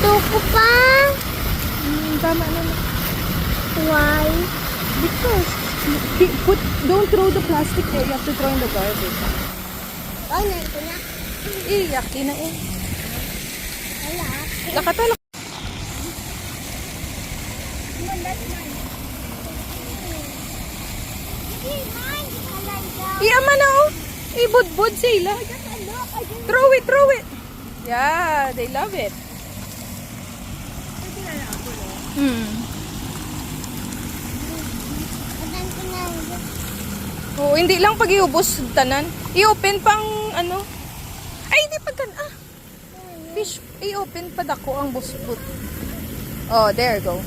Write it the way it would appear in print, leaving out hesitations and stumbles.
Tuko pa. Tama na. Why? Because don't throw the plastic there. You have to throw in the garbage. Oh, nandito na. Iyak din na eh. Wala. Lakatalak. Iyama na oh. Ibudbud sila. Throw it. Yeah, they love it. Oh, hindi lang pag iubos tanan. I-open pang ano. Ay, hindi pa fish, i-open pa dako ang busbut. Oh, there you go.